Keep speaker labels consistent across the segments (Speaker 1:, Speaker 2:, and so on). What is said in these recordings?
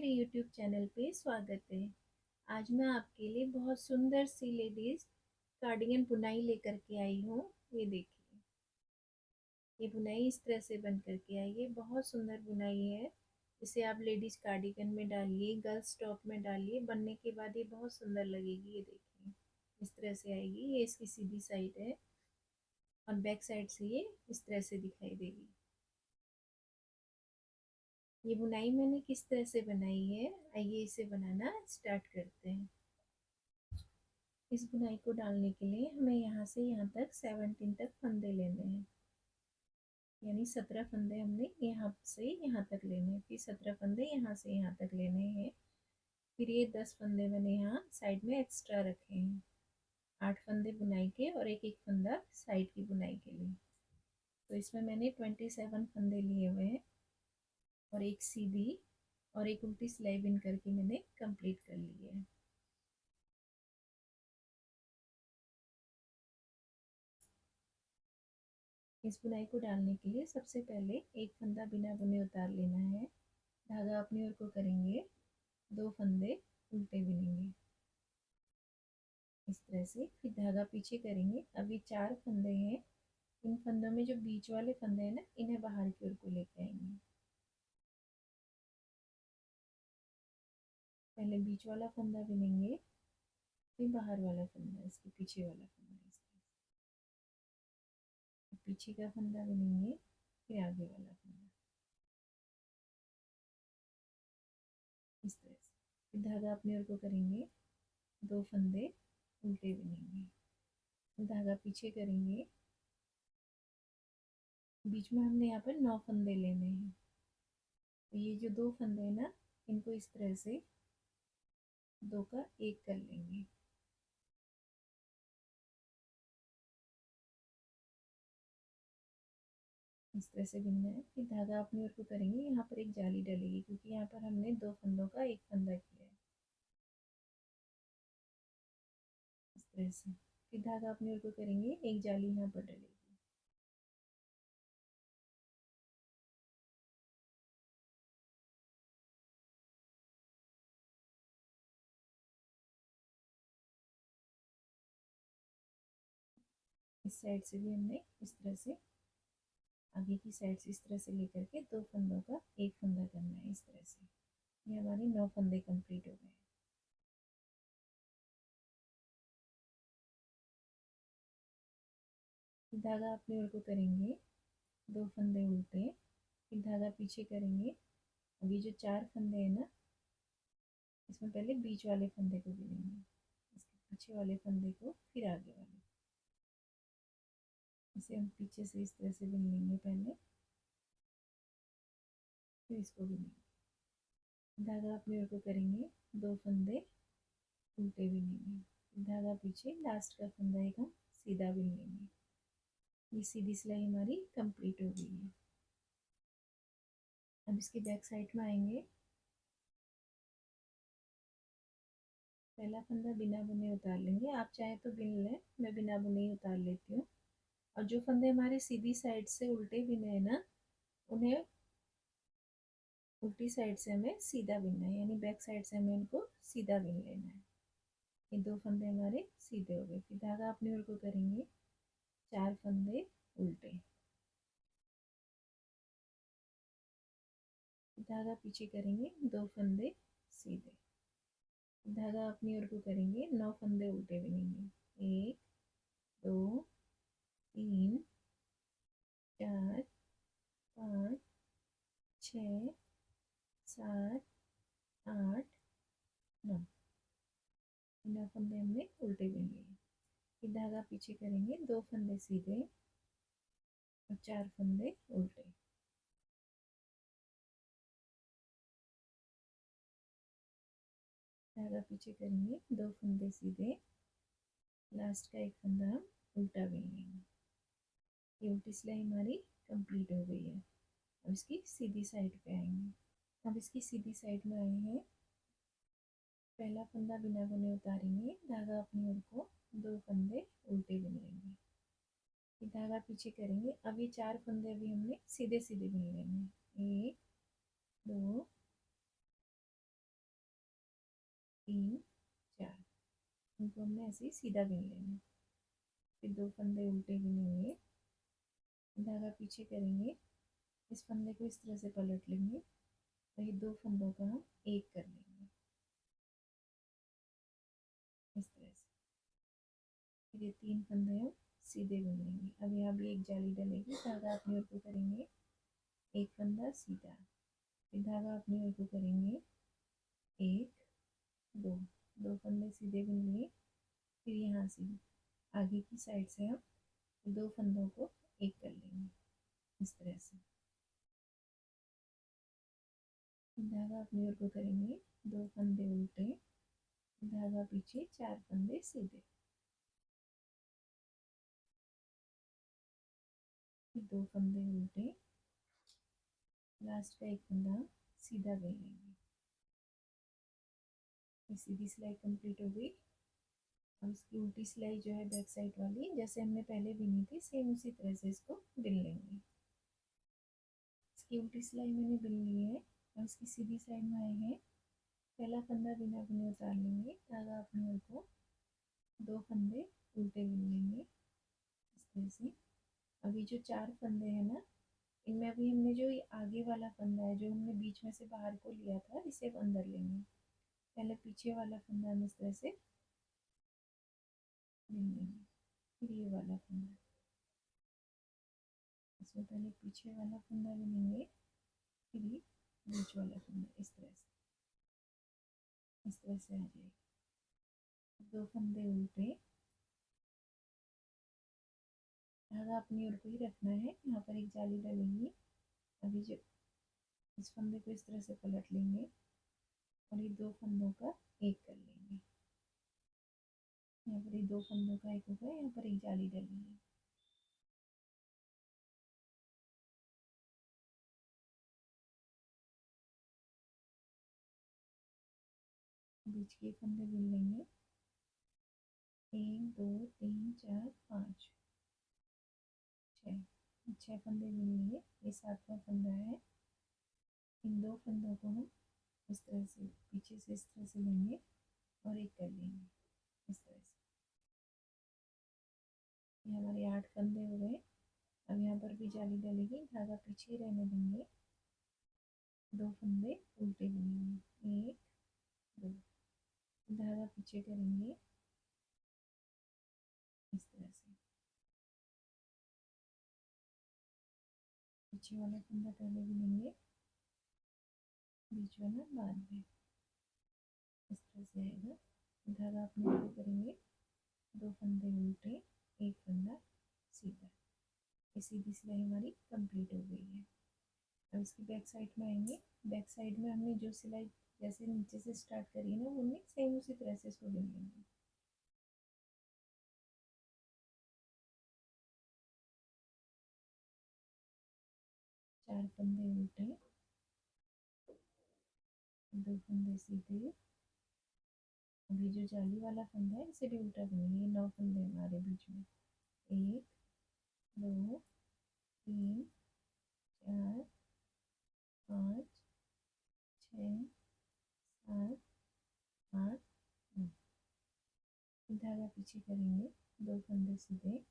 Speaker 1: YouTube channel पे स्वागत है। आज मैं आपके लिए बहुत सुंदर सी लेडीज कार्डिगन बुनाई लेकर के आई हूँ। ये देखिए, ये बुनाई इस तरह से बन करके आई है। बहुत सुंदर बुनाई है। इसे आप लेडीज कार्डिगन में डालिए, गर्ल्स टॉप में डालिए, बनने के बाद ये बहुत सुंदर लगेगी। ये देखिए, इस तरह से आएगी। ये इसकी सीधी साइड है और बैक साइड से ये इस तरह से दिखाई देगी। ये बुनाई मैंने किस तरह से बनाई है, आइए इसे बनाना स्टार्ट करते हैं। इस बुनाई को डालने के लिए हमें यहाँ से यहाँ तक 17 तक फंदे लेने हैं। यानी 17 फंदे हमने यहाँ से यहाँ तक लेने हैं, फिर 17 फंदे यहाँ से यहाँ तक लेने हैं। फिर ये 10 फंदे मैंने यहाँ साइड में एक्स्ट्रा रखे हैं। 8 फंदे बुनाई के और एक एक फंदा साइड की बुनाई के लिए। तो इसमें मैंने 27 फंदे लिए हुए हैं और एक सीधी और एक उल्टी सिलाई बिन करके मैंने कंप्लीट कर ली है। इस बुनाई को डालने के लिए सबसे पहले एक फंदा बिना बुने उतार लेना है। धागा अपनी ओर को करेंगे, 2 फंदे उल्टे बिनेंगे इस तरह से। फिर धागा पीछे करेंगे। अभी 4 फंदे हैं। इन फंदों में जो बीच वाले फंदे हैं ना, इन्हें बाहर की ओर को लेके आएंगे। पहले बीच वाला फंदा बिनेंगे, फिर बाहर वाला फंदा, इसके पीछे वाला फंदा, इस तरह से पीछे का फंदा बिनेंगे, फिर आगे वाला फंदा, इस तरह से। फिर धागा अपनी ओर को करेंगे, 2 फंदे उल्टे बिनेंगे, धागा पीछे करेंगे। बीच में हमने यहाँ पर 9 फंदे लेने हैं। तो ये जो 2 फंदे हैं ना, इनको इस तरह से 2 का 1 कर लेंगे। इस तरह से बिनना है। फिर धागा अपनी ओर को करेंगे। यहाँ पर एक जाली डलेगी क्योंकि यहाँ पर हमने 2 फंदों का 1 फंदा किया है, इस तरह से। फिर धागा अपनी ओर को करेंगे, एक जाली यहाँ पर डलेगी। इस साइड से भी हमने इस तरह से, आगे की साइड से इस तरह से लेकर के 2 फंदों का 1 फंदा करना है, इस तरह से। ये हमारे 9 फंदे कंप्लीट हो गए। धागा अपनी ओर को करेंगे, 2 फंदे उल्टे, फिर धागा पीछे करेंगे। अभी जो 4 फंदे हैं ना, इसमें पहले बीच वाले फंदे को बिनेंगे, इसके पीछे वाले फंदे को, फिर आगे वाले। इसे हम पीछे से इस तरह से बिन लेंगे पहले, फिर इसको बिनेंगे। धागा अपनी ओर को करेंगे, 2 फंदे उल्टे बिनेंगे, धागा पीछे, लास्ट का फंदा एक हम सीधा बिन लेंगे। ये सीधी सिलाई हमारी कंप्लीट हो गई है। अब इसकी बैक साइड में आएंगे। पहला फंदा बिना बुने उतार लेंगे। आप चाहे तो बिन लें, मैं बिना बुने ही उतार लेती हूँ। और जो फंदे हमारे सीधी साइड से उल्टे बिने हैं ना, उन्हें उल्टी साइड से हमें सीधा बिनना है, यानी बैक साइड से हमें इनको सीधा बिन लेना है। ये 2 फंदे हमारे सीधे हो गए। फिर धागा अपनी ओर को करेंगे, 4 फंदे उल्टे, धागा पीछे करेंगे, 2 फंदे सीधे, धागा अपनी ओर को करेंगे, 9 फंदे उल्टे बिनेंगे। 1 2 3 4 5 6 7 8 9, 9 फंदे हमने उल्टे बिन लिए। फिर धागा पीछे करेंगे, 2 फंदे सीधे और 4 फंदे उल्टे, धागा पीछे करेंगे, 2 फंदे सीधे, लास्ट का एक फंदा हम उल्टा बिन लेंगे। ये उल्टी सिलाई हमारी कंप्लीट हो गई है। अब इसकी सीधी साइड पे आएंगे। अब इसकी सीधी साइड में आए हैं। पहला फंदा बिना बुने उतारेंगे, धागा अपनी ओर को, 2 फंदे उल्टे बिन लेंगे, फिर धागा पीछे करेंगे। अब ये 4 फंदे अभी हमने सीधे सीधे बिन लेंगे। 1 2 3 4, इनको हमने ऐसे ही सीधा बिन लेना। फिर 2 फंदे उल्टे बिनेंगे, धागा पीछे करेंगे, इस फंदे को इस तरह से पलट लेंगे और ये 2 फंदों का हम एक कर लेंगे इस तरह से। फिर ये 3 फंदे हम सीधे बिन लेंगे। अब यहाँ भी एक जाली डलेगी, धागा अपनी ओर को करेंगे, एक फंदा सीधा, फिर धागा अपनी ओर को करेंगे, एक दो, 2 फंदे सीधे बिन लिए। फिर यहाँ से आगे की साइड से हम 2 फंदों को एक कर लेंगे इस तरह से। धागा अपनी ओर को करेंगे, 2 फंदे उल्टे, धागा पीछे, 4 फंदे सीधे, फिर 2 फंदे उल्टे, लास्ट का एक फंदा सीधा बिन लेंगे। सीधी सिलाई कंप्लीट हो गई। अब इसकी उल्टी सिलाई जो है बैक साइड वाली, जैसे हमने पहले बिनी थी सेम उसी तरह से इसको बिन लेंगे। इसकी उल्टी सिलाई मैंने बिन ली है। अब इसकी सीधी साइड में आए हैं, पहला फंदा बिना बुने उतार लेंगे, धागा अपनी ओर को, 2 फंदे उल्टे बिन लेंगे इस तरह से। अभी जो 4 फंदे हैं ना, इनमें अभी हमने जो ये आगे वाला फंदा है जो हमने बीच में से बाहर को लिया था, इसे अब अंदर लेंगे। पहले पीछे वाला फंदा हम इस तरह से बिन लेंगे, फिर ये वाला फंदा, इसमें पहले पीछे वाला फंदा बिनेंगे, फिर ये बीच वाला फंदा, इस तरह से आ जाएगी। 2 फंदे उल्टे, धागा अपनी ओर को ही रखना है, यहाँ पर एक जाली डलेगी। अभी जो इस फंदे को इस तरह से पलट लेंगे और ये 2 फंदों का एक कर लेंगे। यहाँ पर ये 2 फंदों का एक होगा, यहाँ पर एक जाली डलेगी। बीच के फंदे बिन लेंगे, 1 2 3 4 5 6, 6 फंदे बिन लिए, ये 7वां फंदा है। इन 2 फंदों को हम इस तरह से पीछे से इस तरह से लेंगे और एक कर लेंगे इस तरह से। ये हमारे 8 फंदे हो गए। अब यहाँ पर भी जाली डलेगी, धागा पीछे रहने देंगे, 2 फंदे उल्टे बिनेंगे, 1 2, धागा पीछे करेंगे इस तरह से। पीछे वाला फंदा पहले बिनेंगे, बीच वाला बाद में, इस तरह से आएगा। धागा अपने ओर करेंगे, 2 फंदे उल्टे, एक फंदा सीधा। ये सीधी सिलाई हमारी कंप्लीट हो गई है। अब इसकी बैक साइड में आएंगे। बैक साइड में हमने जो सिलाई जैसे नीचे से स्टार्ट करी है ना, वो हमने सेम उसी तरह से इसको बिन लेंगे। चार फंदे उल्टे, 2 फंदे सीधे। अभी जो जाली वाला फंदा है इसे भी उल्टा बिनेंगे। 9 फंदे हमारे बीच में, 1 2 3 4 5 6 7 8 9। धागा पीछे करेंगे, 2 फंदे सीधे,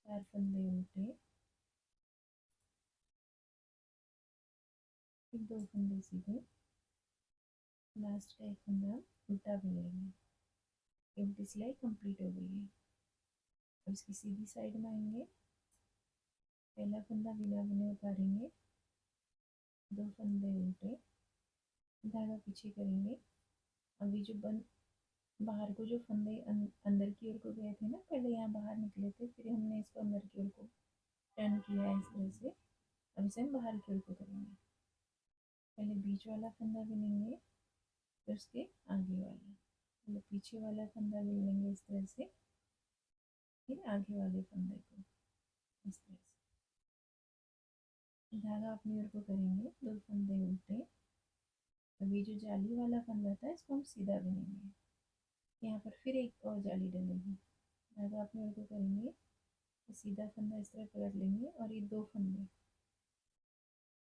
Speaker 1: 4 फंदे उल्टे, फिर 2 फंदे सीधे, लास्ट का एक फंदा उल्टा बिन लेंगे। उल्टी सिलाई कंप्लीट हो गई है। अब इसकी सीधी साइड में आएंगे, पहला फंदा बिना बुने उतारेंगे, 2 फंदे उल्टे, धागा पीछे करेंगे। अभी जो बाहर को जो फंदे अंदर की ओर को गए थे ना, पहले यहाँ बाहर निकले थे, फिर हमने इसको अंदर की ओर को टर्न किया है इस तरह से। अब इसे हम बाहर की ओर को करेंगे। पहले बीच वाला फंदा बिनेंगे, फिर उसके आगे वाला, मतलब पीछे वाला फंदा बिन लेंगे इस तरह से, फिर आगे वाले फंदे को इस तरह से। धागा अपनी ओर को करेंगे, 2 फंदे उल्टे। अभी जो जाली वाला फंदा था इसको हम सीधा बिनेंगे। यहाँ पर फिर एक और जाली डलेगी, धागा अपनी ओर को करेंगे, सीधा फंदा इस तरह पलट लेंगे और ये 2 फंदे,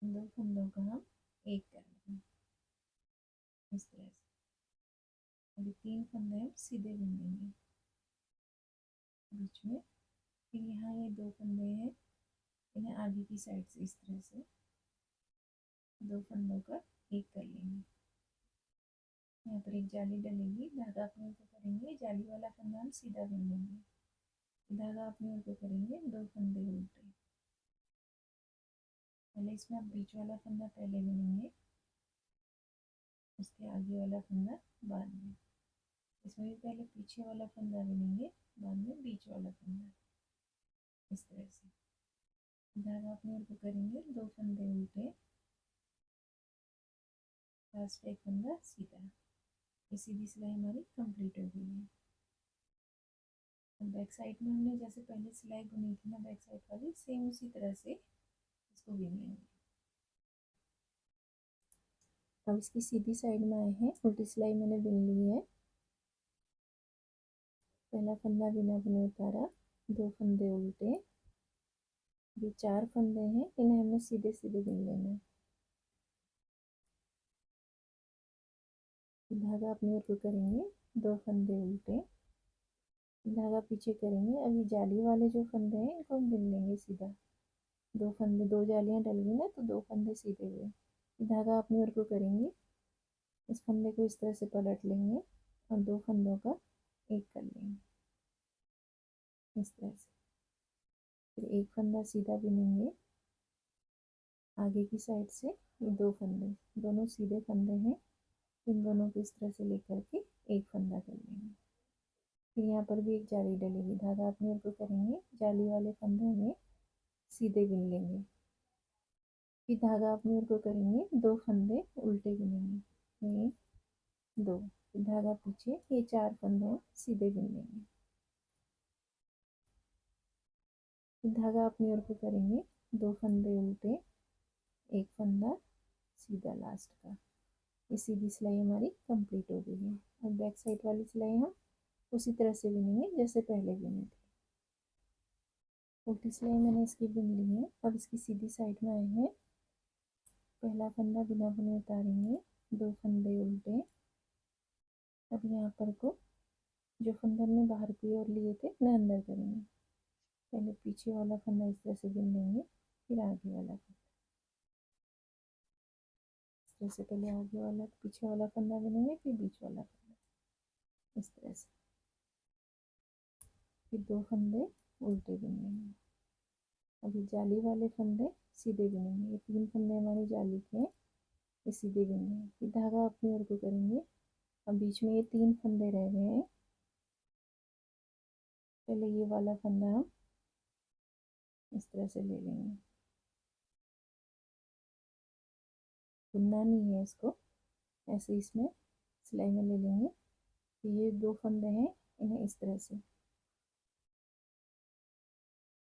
Speaker 1: 2 फंदों का हम एक कर लेंगे इस तरह से। अभी 3 फंदे हम सीधे बुन लेंगे बीच में। फिर यहाँ ये 2 फंदे हैं, इन्हें आगे की साइड से इस तरह से 2 फंदों का एक कर लेंगे। यहाँ पर एक जाली डलेगी, धागा अपने ऊपर करेंगे, जाली वाला फंदा हम सीधा बुन लेंगे, धागा अपने ऊपर करेंगे, 2 फंदे उल्टे। पहले इसमें आप बीच वाला फंदा पहले बुनेंगे, उसके आगे वाला फंदा बाद में। इसमें भी पहले पीछे वाला फंदा बुनेंगे, बाद में बीच वाला फंदा, इस तरह से। धागा अपने ऊपर करेंगे, 2 फंदे उल्टे, लास्ट एक फंदा सीधा। ये सीधी सिलाई हमारी कंप्लीट हो गई है। बैक साइड में हमने जैसे पहले सिलाई बुनी थी ना बैक साइड वाली, सेम उसी तरह से इसको बुन लेंगे। अब इसकी सीधी साइड में आए हैं, उल्टी सिलाई मैंने बुन ली है। पहला फंदा बिना बुने उतारा, 2 फंदे उल्टे, ये 4 फंदे हैं, इन्हें हमने सीधे सीधे बुन लेना है। धागा अपने ऊपर करेंगे, 2 फंदे उल्टे, धागा पीछे करेंगे। अब ये जाली वाले जो फंदे हैं इनको हम बुन लेंगे सीधा। 2 फंदे, 2 जालियां डल गई ना, तो 2 फंदे सीधे हुए। धागा अपने ऊपर करेंगे, इस फंदे को इस तरह से पलट लेंगे और 2 फंदों का एक कर लेंगे, इस तरह से। फिर एक फंदा सीधा बुनेंगे आगे की साइड से। ये 2 फंदे, दोनों सीधे फंदे हैं, इन दोनों को इस तरह से लेकर के एक फंदा कर लेंगे। फिर यहाँ पर भी एक जाली डलेगी, धागा अपने ऊपर करेंगे, जाली वाले फंदे में सीधे बुन लेंगे। फिर धागा अपने ऊपर करेंगे, 2 फंदे उल्टे बुनेंगे, 1 2, फिर धागा पीछे, ये 4 फंदे सीधे बुन लेंगे। फिर धागा अपने ऊपर करेंगे, 2 फंदे उल्टे, एक फंदा सीधा लास्ट का। ये सीधी सिलाई हमारी कंप्लीट हो गई है। अब बैक साइड वाली सिलाई हम उसी तरह से बुनेंगे जैसे पहले बुने थे। उल्टी सिलाई मैंने इसकी बुन ली है। अब इसकी सीधी साइड में आए हैं, पहला फंदा बिना बुने उतारेंगे, 2 फंदे उल्टे। अब यहाँ पर को जो फंदे हमने बाहर की ओर लिए थे उन्हें अंदर करेंगे। पहले पीछे वाला फंदा इस तरह से बुन लेंगे, फिर आगे वाला फंदा इस तरह से। पहले आगे वाला पीछे वाला फंदा बुनेंगे, फिर बीच वाला फंदा, इस तरह से। फिर 2 फंदे उल्टे बुनेंगे। अभी जाली वाले फंदे सीधे बुनेंगे, ये 3 फंदे हमारे जाली के हैं, ये सीधे बुनेंगे। फिर धागा अपनी ओर को करेंगे। अब बीच में ये 3 फंदे रह गए हैं, पहले ये वाला फंदा हम इस तरह से ले लेंगे, बुनना नहीं है इसको, ऐसे इसमें सिलाई में ले लेंगे। तो ये 2 फंदे हैं, इन्हें इस तरह से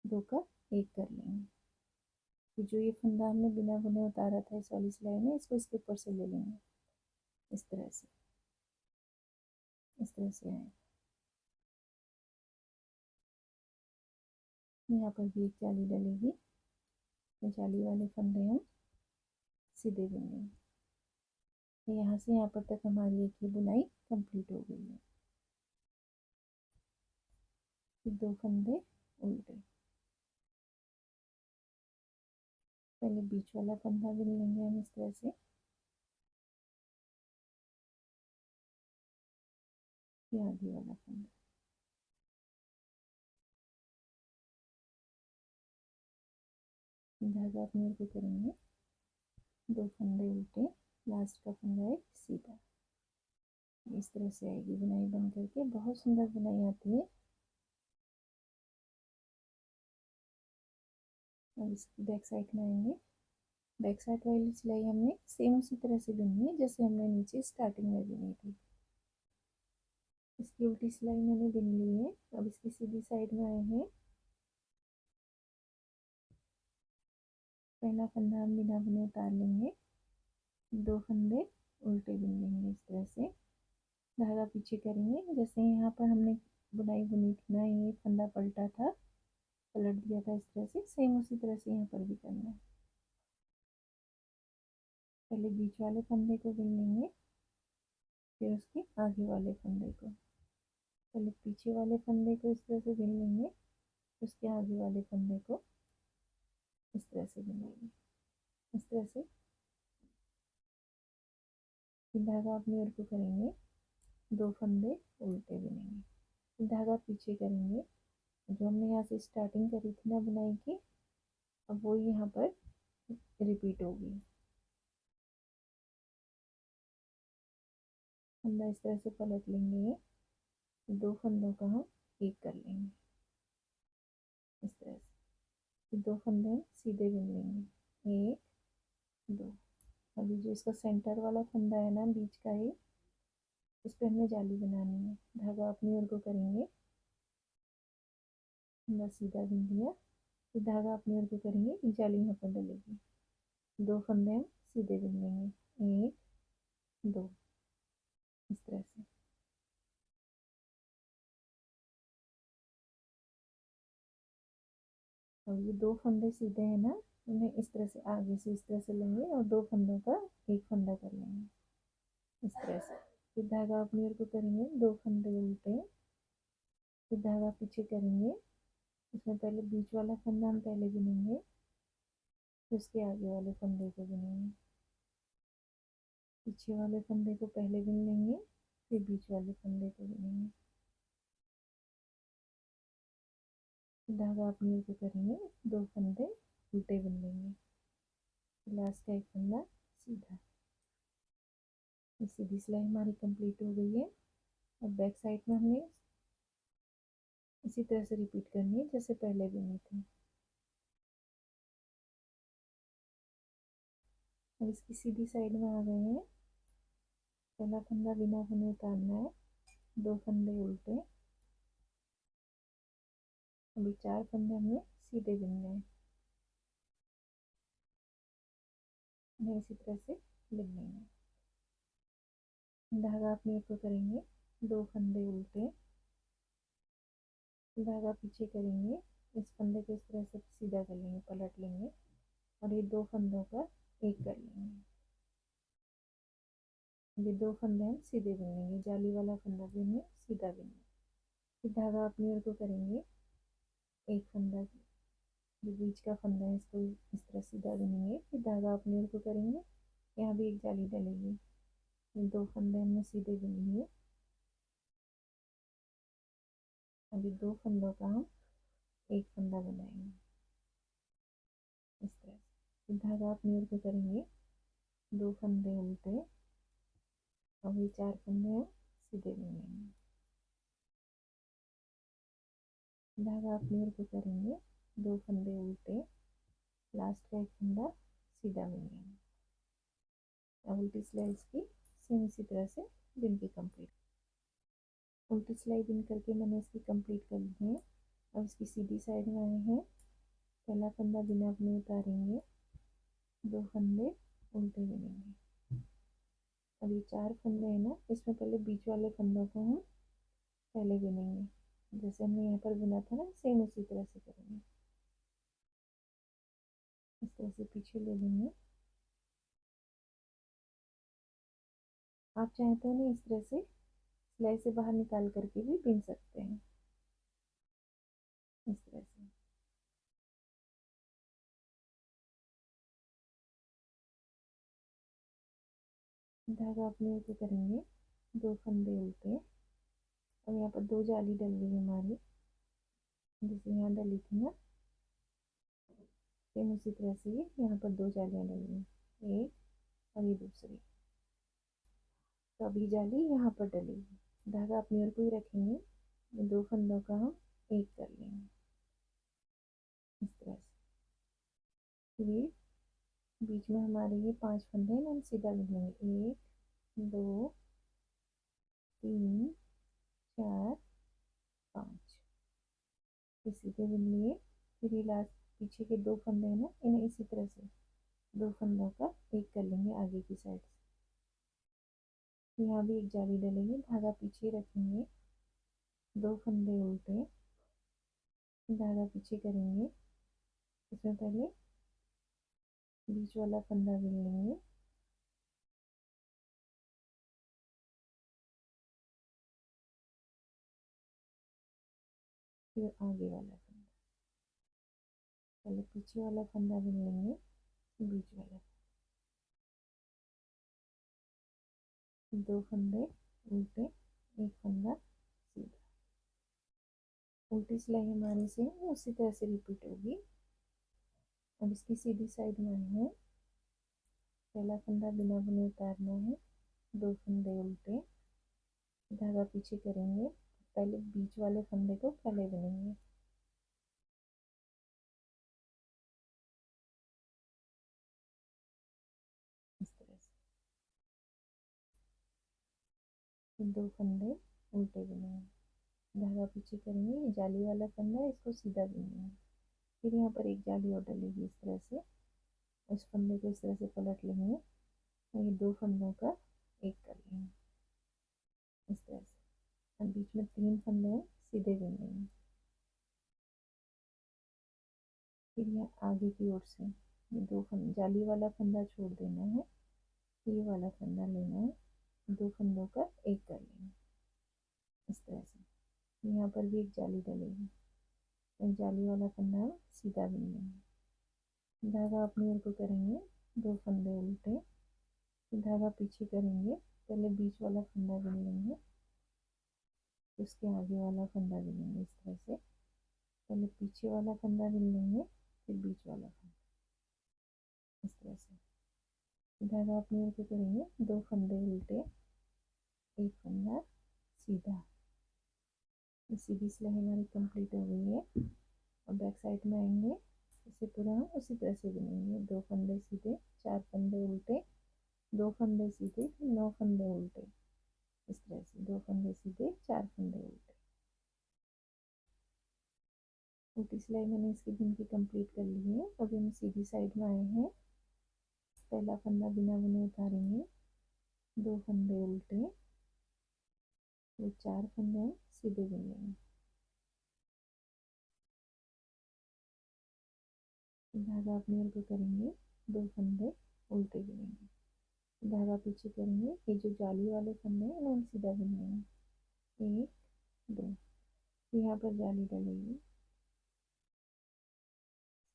Speaker 1: 2 का एक कर लेंगे। तो जो ये फंदा हमने बिना बुने उतारा था इस वाली सिलाई में, इसको इसके ऊपर से ले लेंगे, इस तरह से, इस तरह से आए। यहाँ पर भी एक जाली डलेगी, जाली वाले फंदे हम सीधे बुनेंगे। तो यहाँ से यहाँ पर तक हमारी एक ही बुनाई कंप्लीट हो गई है। फिर 2 फंदे उल्टे, पहले बीच वाला फंदा बुन लेंगे हम इस तरह से, फिर आगे वाला फंदा। धागा अपने ऊपर करेंगे, 2 फंदे उल्टे, लास्ट का फंदा एक सीधा, इस तरह से आएगी बुनाई बन करके। बहुत सुंदर बुनाई आती है। अब इसकी बैक साइड में आएंगे। बैक साइड वाली सिलाई हमने सेम उसी तरह से बुनी है जैसे हमने नीचे स्टार्टिंग में बुनी थी। इसकी उल्टी सिलाई मैंने बुन ली है। अब इसकी सीधी साइड में आए हैं, पहला फंदा हम बिना बुने उतार लेंगे, 2 फंदे उल्टे बुन लेंगे इस तरह से। धागा पीछे करेंगे, जैसे यहाँ पर हमने बुनाई बुनी थी ना, ये फंदा पलटा था, पलट दिया था इस तरह से, सेम उसी तरह से यहाँ पर भी करना है। पहले बीच वाले फंदे को बुन लेंगे, फिर उसके आगे वाले फंदे को, पहले पीछे वाले फंदे को इस तरह से बिन लेंगे, उसके आगे वाले फंदे को इस तरह से बिनेंगे। इस तरह से धागा अपनी ओर को करेंगे, 2 फंदे उल्टे बिनेंगे, धागा पीछे करेंगे। जो हमने यहाँ से स्टार्टिंग करी थी ना बुनाई की, अब वो यहाँ पर रिपीट होगी। फंदा इस तरह से पलट लेंगे, 2 फंदों का हम एक कर लेंगे इस तरह से, 2 फंदे हम सीधे बिन लेंगे, 1 2। अभी जो इसका सेंटर वाला फंदा है ना बीच का ही, इस पर हमें जाली बनानी है। धागा अपनी ओर को करेंगे, फंदा सीधा बिन दिया, फिर धागा अपनी ओर को करेंगे, जाली यहाँ पर डलेगी, 2 फंदे हम सीधे बिन लेंगे, 1 2 इस तरह से। और ये 2 फंदे सीधे हैं ना, उन्हें इस तरह से आगे से इस तरह से लेंगे और 2 फंदों का एक फंदा कर लेंगे इस तरह से। फिर धागा अपनी ओर को करेंगे, 2 फंदे उल्टे, फिर धागा पीछे करेंगे, इसमें पहले बीच वाला फंदा हम पहले बिनेंगे, फिर उसके आगे वाले फंदे को बिनेंगे, पीछे वाले फंदे को पहले बिन लेंगे, फिर बीच वाले फंदे को बिनेंगे, धागा अपनी ओर को करेंगे, 2 फंदे उल्टे बिन लेंगे, लास्ट का एक फंदा सीधा। सीधी सिलाई हमारी कंप्लीट हो गई है। अब बैक साइड में हमने इसी तरह से रिपीट करनी है जैसे पहले बिनी थी। अब इसकी सीधी साइड में आ गए हैं, पहला फंदा बिना बुने उतारना है, 2 फंदे उल्टे, अभी 4 फंदे हमने सीधे बिनने हैं, उन्हें इसी तरह से बिन लेंगे। धागा अपने को करेंगे, 2 फंदे उल्टे, धागा पीछे करेंगे, इस फंदे को इस तरह से सीधा कर लेंगे, पलट लेंगे और ये 2 फंदों का एक कर लेंगे। ये 2 फंदे हम सीधे बिन लेंगे, जाली वाला फंदा बिने सीधा बिने, फिर धागा अपनी ओर को करेंगे, एक फंदा जो बीच का फंदा है इसको इस तरह सीधा बिनेंगे, फिर धागा अपनी ओर को करेंगे, यहाँ भी एक जाली डलेगी, ये 2 फंदे हमने सीधे बिन लिए, अभी 2 फंदों का हम एक फंदा बनाएंगे इस तरह से, फिर धागा अपनी ओर को करेंगे, 2 फंदे उल्टे, अभी 4 फंदे हम सीधे बिनेंगे, धागा अपनी ओर को करेंगे, 2 फंदे उल्टे, लास्ट का एक फंदा सीधा बिनेंगे। अब उल्टी सिलाई इसकी सेम इसी तरह से बिन के कंप्लीट। उल्टी सिलाई बिन करके मैंने इसकी कंप्लीट कर ली है। अब इसकी सीधी साइड में आए हैं, पहला फंदा बिना अपने उतारेंगे, 2 फंदे उल्टे बिनेंगे, अब ये 4 फंदे हैं ना, इसमें पहले बीच वाले फंदों को हम पहले बिनेंगे, जैसे हमने यहाँ पर बुना था ना सेम उसी तरह से करेंगे, इस तरह से पीछे ले लेंगे। आप चाहें तो ना इस तरह से सिलाई से बाहर निकाल करके भी बिन सकते हैं इस तरह से। धागा अपने ऊपर करेंगे, 2 फंदे उल्टे, और यहाँ पर 2 जाली डल गई हमारी, जैसे यहाँ डली थी ना सेम उसी तरह से ही यहाँ पर 2 जालियाँ डल गई, एक और ये दूसरी, तो अभी जाली यहाँ पर डलेगी, धागा अपनी ओर को ही रखेंगे, 2 फंदों का हम एक कर लेंगे इस तरह से। ये बीच में हमारे ये 5 फंदे हैं, हम सीधा बिन लेंगे, 1 2 3 4 5, ये सीधे बिन लिए, फिर ये लास्ट पीछे के 2 फंदे हैं ना, इन्हें इसी तरह से 2 फंदों का एक कर लेंगे आगे की साइड से। यहाँ भी एक जाली डलेगी, धागा पीछे रखेंगे, 2 फंदे उल्टे, धागा पीछे करेंगे, इसमें पहले बीच वाला फंदा बिन लेंगे, फिर आगे वाला फंदा, पहले पीछे वाला फंदा बुन लेंगे, बीच वाला, 2 फंदे उल्टे, एक फंदा सीधा। उल्टी सिलाई हमारी से उसी तरह से रिपीट होगी। अब इसकी सीधी साइड में है, पहला फंदा बिना बुने उतारना है, 2 फंदे उल्टे, धागा पीछे करेंगे, पहले बीच वाले फंदे को पहले बुनेंगे, इस तरह से, फिर 2 फंदे उल्टे बुनेंगे, धागा पीछे करेंगे, ये जाली वाला फंदा है, इसको सीधा बुनेंगे, फिर यहाँ पर एक जाली और डलेगी इस तरह से, उस फंदे को इस तरह से पलट लेंगे, और ये 2 फंदों का एक कर लेंगे इस तरह से। अब बीच में 3 फंदे हैं, सीधे बुनेंगे, फिर यहाँ आगे की ओर से ये 2 फंदे, जाली वाला फंदा छोड़ देना है, ये वाला फंदा लेना है, 2 फंदों का एक कर लेंगे इस तरह से। यहाँ पर भी एक जाली डलेगी, एक जाली वाला फंदा सीधा बुन लेंगे, धागा अपनी ओर को करेंगे, 2 फंदे उल्टे, धागा पीछे करेंगे, पहले बीच वाला फंदा बुन लेंगे, उसके आगे वाला फंदा बुनेंगे इस तरह से, पहले पीछे वाला फंदा बुन लेंगे, फिर बीच वाला फंदा इस तरह से, धागा अपनी ओर को करेंगे, 2 फंदे उल्टे, एक फंदा सीधा। सीधी सिलाई हमारी कंप्लीट हो गई है। और बैक साइड में आएंगे, इसे पूरा हम उसी तरह से बुनेंगे, 2 फंदे सीधे, 4 फंदे उल्टे, 2 फंदे सीधे, 9 फंदे उल्टे, इस तरह से 2 फंदे सीधे, 4 फंदे उल्टे। उल्टी सिलाई मैंने इसकी बुन की कंप्लीट कर ली है। अभी हम सीधी साइड में आए हैं, पहला फंदा बिना बुने उतारेंगे, 2 फंदे उल्टे, वो 4 फंदे हम सीधे बुन लेंगे, धागा अपनी ओर को करेंगे, 2 फंदे उल्टे बुनेंगे, धागा पीछे करेंगे, ये जो जाली वाले फंदे हैं उन्हें हम सीधा बुन लेंगे, 1 2, यहाँ पर जाली डलेगी,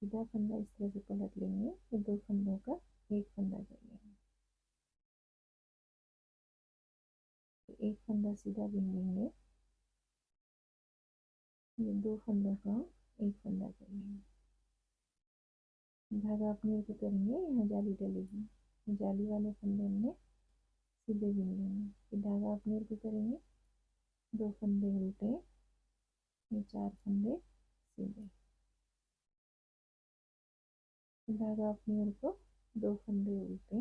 Speaker 1: सीधा फंदा इस तरह से पलट लेंगे, फिर 2 फंदों का एक फंदा कर लेंगे, एक फंदा सीधा बुन लेंगे, ये 2 फंदों का एक फंदा कर लेंगे, धागा अपनी ओर को करेंगे, यहाँ जाली डलेगी, जाली वाले फंदे हमने सीधे बुन लेंगे, फिर धागा अपनी ओर को करेंगे, 2 फंदे उल्टे, ये 4 फंदे सीधे, धागा अपनी ओर को, 2 फंदे उल्टे,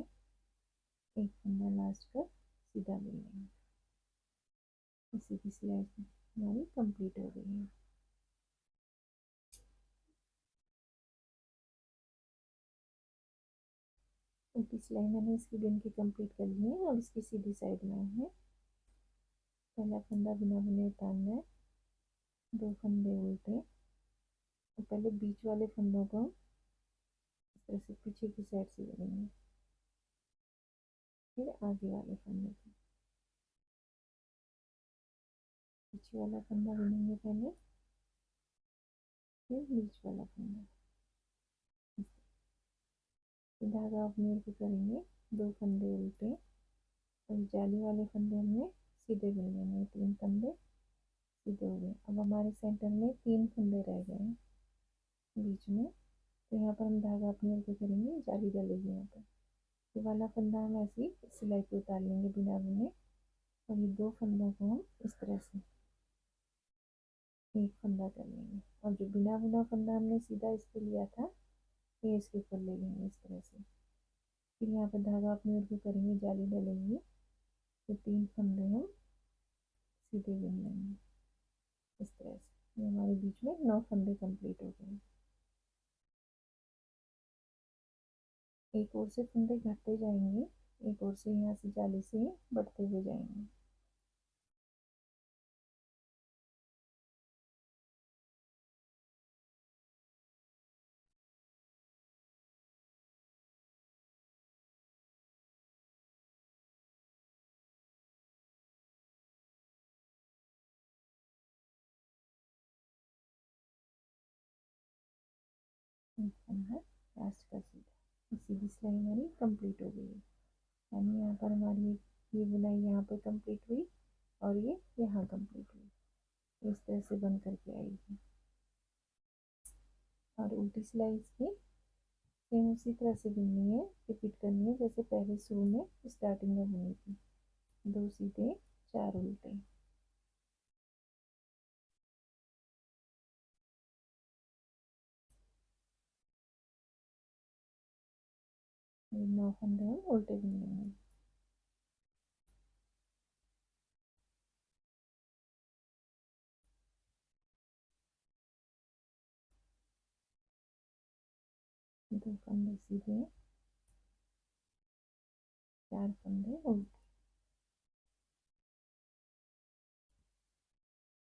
Speaker 1: एक फंदा लास्ट का सीधा बुन लेंगे। इसी की सिलाई हमारी कंप्लीट हो गई है। उल्टी सिलाई मैंने इसकी बुन की कंप्लीट कर ली है। अब इसकी सीधी साइड में है, पहला फंदा बिना बुने उतारना है, 2 फंदे उल्टे, और पहले बीच वाले फंदों को इस तरह से पीछे की साइड से बुनेंगे, फिर आगे वाले फंदे को, पीछे वाला फंदा बुनेंगे पहले, फिर बीच वाला फंदा, धागा अपनी ओर को करेंगे, 2 फंदे उल्टे, और जाली वाले फंदे हमने सीधे बुन लेंगे, 3 फंदे सीधे हो गए। अब हमारे सेंटर में 3 फंदे रह गए हैं बीच में, तो यहाँ पर हम धागा अपनी ओर को करेंगे, जाली डलेगी यहाँ पर, ये वाला फंदा हम ऐसे ही सिलाई पे उतार लेंगे बिना बुने, और ये 2 फंदों को हम इस तरह से एक फंदा कर लेंगे, और जो बिना बुना फंदा हमने सीधा इस पे लिया था, ये इसके ऊपर ले लेंगे इस तरह से, फिर यहाँ पर धागा अपनी ओर को करेंगे, जाली डलेगी, तो 3 फंदे हम सीधे बुन लेंगे इस तरह से। ये हमारे बीच में 9 फंदे कंप्लीट हो गए। एक और से फंदे घटते जाएंगे, एक और से यहाँ से जाली से बढ़ते हुए जाएंगे। एक फंदा लास्ट का सीधा, सीधी सिलाई हमारी कंप्लीट हो गई है। यानी यहाँ पर हमारी ये बुनाई यहाँ पे कंप्लीट हुई और ये यहाँ कंप्लीट हुई। इस तरह से बन करके आएगी। और उल्टी सिलाई इसकी सेम उसी तरह से बुननी है, रिपीट करनी है जैसे पहले शुरू में स्टार्टिंग में बुनी थी। 2 सीधे 4 उल्टे। 9 फंदे हम उल्टे बुनेंगे। दो फंदे सीधे, 4 फंदे उल्टे,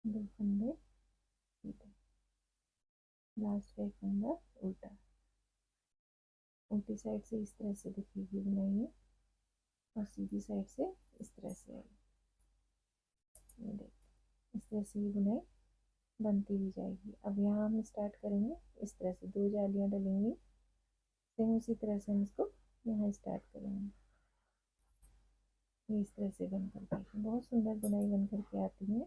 Speaker 1: 2 फंदे सीधे, लास्ट का एक फंदा उल्टा। उल्टी साइड से इस तरह से दिखेगी बुनाई है और सीधी साइड से इस तरह से आएगी। ये देखिए इस तरह से ये बुनाई बनती भी जाएगी। अब यहाँ हम स्टार्ट करेंगे इस तरह से, 2 जालियाँ डलेंगी। सेम उसी तरह से हम इसको यहाँ स्टार्ट करेंगे। ये इस तरह से बन करके बहुत सुंदर बुनाई बन करके आती है।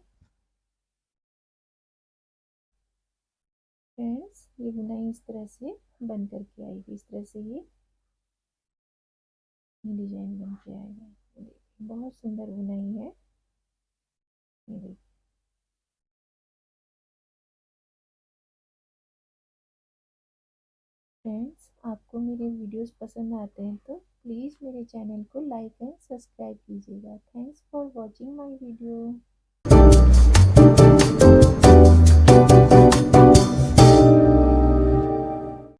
Speaker 1: फ्रेंड्स ये बुनाई इस तरह से बन करके आएगी। इस तरह से ये डिजाइन बन के आएगा। देखिए बहुत सुंदर बुनाई है। ये देखिए फ्रेंड्स, आपको मेरे वीडियोस पसंद आते हैं तो प्लीज़ मेरे चैनल को लाइक एंड सब्सक्राइब कीजिएगा। Thanks for watching my video.